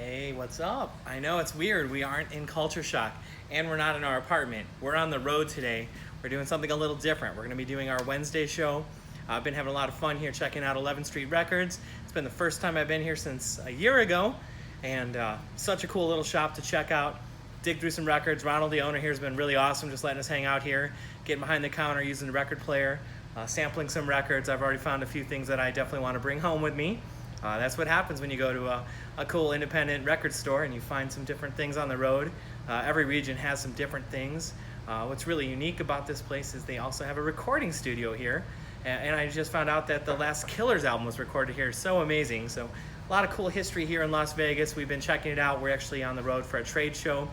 Hey, what's up? I know it's weird. We aren't in culture shock and we're not in our apartment. We're on the road today. We're doing something a little different. We're going to be doing our Wednesday show. I've been having a lot of fun here checking out 11th Street Records. It's been the first time I've been here since a year ago, and such a cool little shop to check out. Dig through some records. Ronald, the owner here, has been really awesome, just letting us hang out here, getting behind the counter, using the record player, sampling some records. I've already found a few things that I definitely want to bring home with me. That's what happens when you go to a cool independent record store and you find some different things on the road. Every region has some different things. What's really unique about this place is they also have a recording studio here. And I just found out that the last Killers album was recorded here. So amazing. So a lot of cool history here in Las Vegas. We've been checking it out. We're actually on the road for a trade show.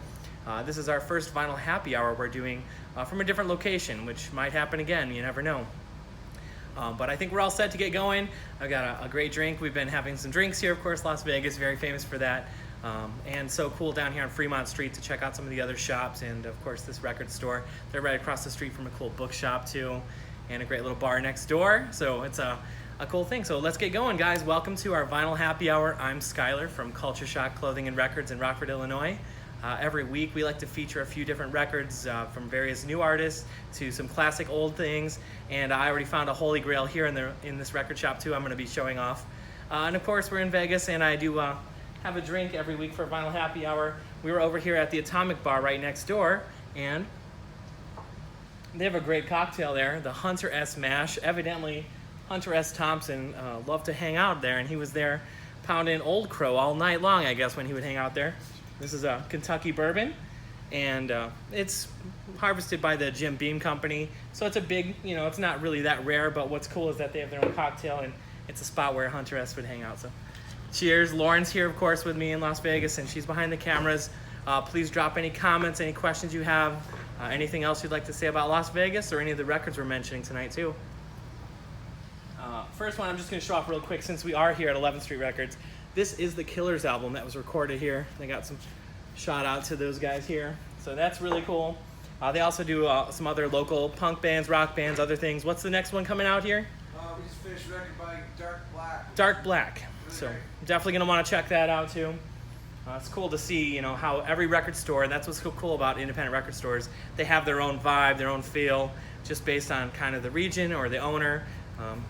This is our first vinyl happy hour we're doing from a different location, which might happen again. You never know. But I think we're all set to get going. I've got a great drink. We've been having some drinks here, of course. Las Vegas, very famous for that. And so cool down here on Fremont Street to check out some of the other shops. And of course, this record store. They're right across the street from a cool bookshop too. And a great little bar next door. So it's a cool thing. So let's get going, guys. Welcome to our Vinyl Happy Hour. I'm Skylar from Culture Shock Clothing and Records in Rockford, Illinois. Every week we like to feature a few different records from various new artists to some classic old things, and I already found a holy grail here in this record shop too I'm going to be showing off. And of course we're in Vegas, and I do have a drink every week for Vinyl Happy Hour. We were over here at the Atomic Bar right next door, and they have a great cocktail there, the Hunter S. Mash. Evidently Hunter S. Thompson loved to hang out there, and he was there pounding Old Crow all night long, I guess, when he would hang out there. This is a Kentucky bourbon, and it's harvested by the Jim Beam Company. So it's a big, it's not really that rare, but what's cool is that they have their own cocktail, and it's a spot where Hunter S. would hang out. So cheers. Lauren's here, of course, with me in Las Vegas, and she's behind the cameras. Please drop any comments, any questions you have, anything else you'd like to say about Las Vegas or any of the records we're mentioning tonight, too. First one, I'm just going to show off real quick since we are here at 11th Street Records. This is the Killers album that was recorded here. They got some shout out to those guys here. So that's really cool. They also do some other local punk bands, rock bands, other things. What's the next one coming out here? We just finished a record by Dark Black. Dark Black. So definitely going to want to check that out too. It's cool to see, how every record store, and that's what's so cool about independent record stores, they have their own vibe, their own feel, just based on kind of the region or the owner.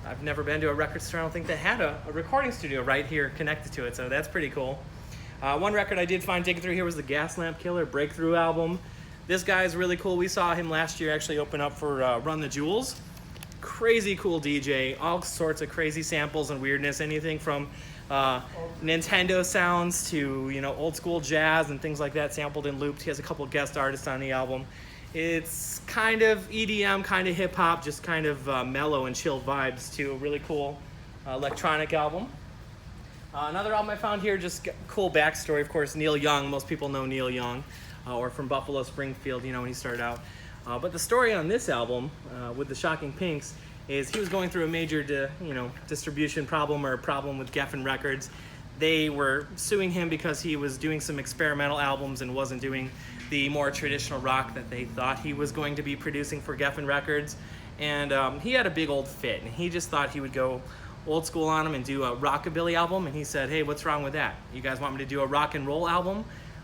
I've never been to a record store, I don't think, that had a recording studio right here connected to it, so that's pretty cool. One record I did find digging through here was the Gaslamp Killer Breakthrough album. This guy's really cool. We saw him last year actually open up for Run the Jewels. Crazy cool DJ, all sorts of crazy samples and weirdness, anything from Nintendo sounds to old school jazz and things like that, sampled and looped. He has a couple guest artists on the album. It's kind of EDM, kind of hip-hop, just kind of mellow and chilled vibes to a really cool electronic album. Another album I found here, just cool backstory. Of course, Neil Young. Most people know Neil Young, or from Buffalo Springfield, when he started out. But the story on this album, with the Shocking Pinks, is he was going through a major distribution problem or problem with Geffen Records. They were suing him because he was doing some experimental albums and wasn't doing the more traditional rock that they thought he was going to be producing for Geffen Records. And he had a big old fit, and he just thought he would go old school on him and do a rockabilly album. And he said, hey, what's wrong with that? You guys want me to do a rock and roll album?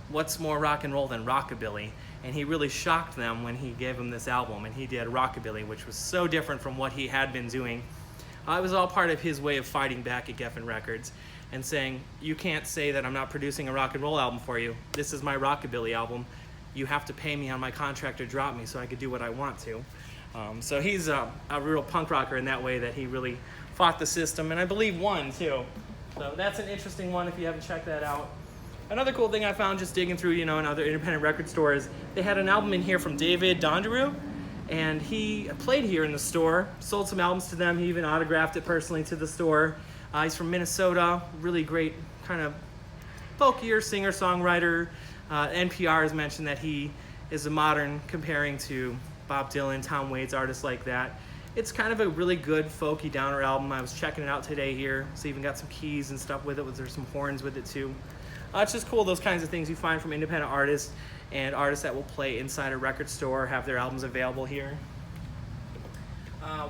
What's more rock and roll than rockabilly? And he really shocked them when he gave him this album, and he did rockabilly, which was so different from what he had been doing. It was all part of his way of fighting back at Geffen Records and saying, you can't say that I'm not producing a rock and roll album for you. This is my rockabilly album. You have to pay me on my contract or drop me so I could do what I want to. So he's a real punk rocker in that way, that he really fought the system, and I believe won too. So that's an interesting one if you haven't checked that out. Another cool thing I found just digging through, in other independent record stores, they had an album in here from David Dondero, and he played here in the store, sold some albums to them. He even autographed it personally to the store. He's from Minnesota, really great kind of folkier singer-songwriter. NPR has mentioned that he is a modern comparing to Bob Dylan, Tom Waits, artists like that. It's kind of a really good folky downer album. I was checking it out today here. It's even got some keys and stuff with it. There's some horns with it too. It's just cool, those kinds of things you find from independent artists and artists that will play inside a record store, have their albums available here.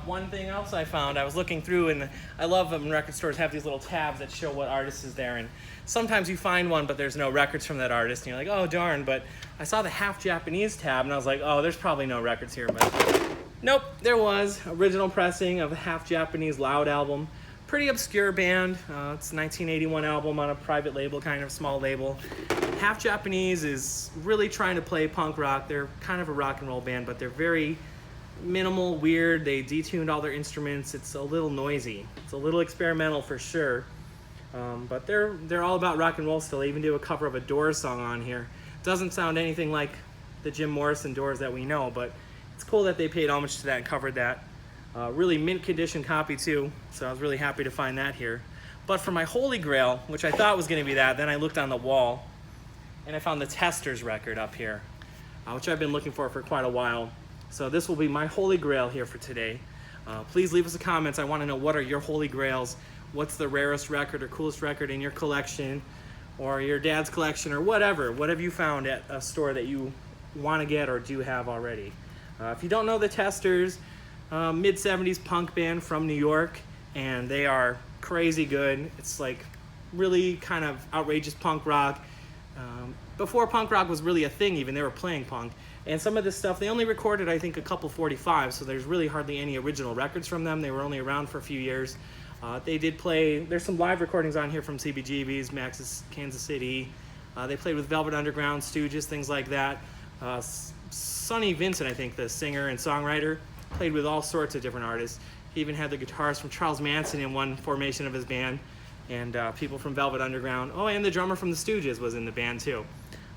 One thing else I found, I was looking through, and I love when record stores have these little tabs that show what artist is there, and sometimes you find one but there's no records from that artist and you're like, oh darn. But I saw the half Japanese tab and I was like, oh, there's probably no records here. But nope, there was. Original pressing of a half Japanese Loud album. Pretty obscure band. It's a 1981 album on a private label, kind of small label. Half Japanese is really trying to play punk rock. They're kind of a rock and roll band, but they're very minimal, weird. They detuned all their instruments. It's a little noisy. It's a little experimental for sure. But they're all about rock and roll still. They even do a cover of a Doors song on here. Doesn't sound anything like the Jim Morrison Doors that we know, but it's cool that they paid homage to that and covered that. Really mint condition copy too, so I was really happy to find that here. But for my holy grail, which I thought was going to be that, then I looked on the wall and I found the Testors record up here, which I've been looking for quite a while. So this will be my holy grail here for today. Please leave us a comment. I want to know, what are your holy grails? What's the rarest record or coolest record in your collection or your dad's collection or whatever? What have you found at a store that you want to get or do have already? If you don't know the Testors, mid-70s punk band from New York, and they are crazy good. It's like really kind of outrageous punk rock. Before punk rock was really a thing even, they were playing punk. And some of this stuff, they only recorded, I think, a couple 45s, so there's really hardly any original records from them. They were only around for a few years. They did play, there's some live recordings on here from CBGB's, Max's Kansas City. They played with Velvet Underground, Stooges, things like that. Sonny Vincent, I think, the singer and songwriter, played with all sorts of different artists. He even had the guitarist from Charles Manson in one formation of his band, and people from Velvet Underground. Oh, and the drummer from the Stooges was in the band too.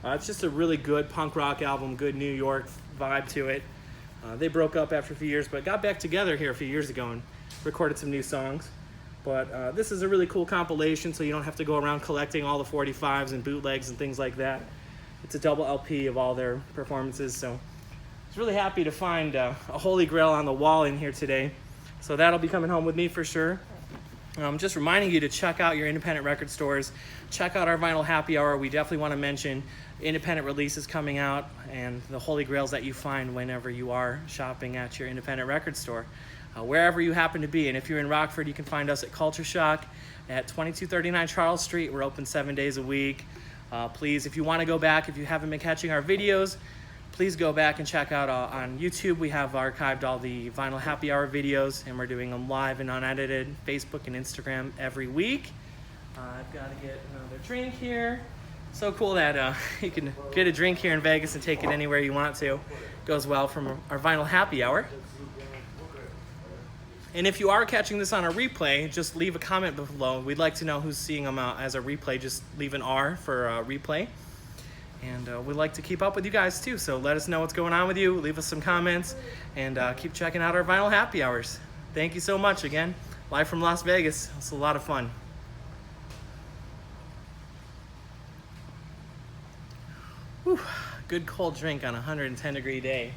It's just a really good punk rock album, good New York vibe to it. They broke up after a few years, but got back together here a few years ago and recorded some new songs. But this is a really cool compilation, so you don't have to go around collecting all the 45s and bootlegs and things like that. It's a double LP of all their performances, so I was really happy to find a holy grail on the wall in here today. So that'll be coming home with me for sure. Just reminding you to check out your independent record stores. Check out our Vinyl Happy Hour. We definitely want to mention independent releases coming out and the holy grails that you find whenever you are shopping at your independent record store, wherever you happen to be. And if you're in Rockford, you can find us at Culture Shock at 2239 Charles Street. We're open 7 days a week. Please, if you want to go back, if you haven't been catching our videos, please go back and check out on YouTube. We have archived all the Vinyl Happy Hour videos, and we're doing them live and unedited, Facebook and Instagram every week. I've got to get another drink here. So cool that you can get a drink here in Vegas and take it anywhere you want to. Goes well from our Vinyl Happy Hour. And if you are catching this on a replay, just leave a comment below. We'd like to know who's seeing them as a replay. Just leave an R for replay. And we'd like to keep up with you guys too, so let us know what's going on with you. Leave us some comments, and keep checking out our Vinyl Happy Hours. Thank you so much again. Live from Las Vegas. It's a lot of fun. Whew. Good cold drink on a 110-degree day.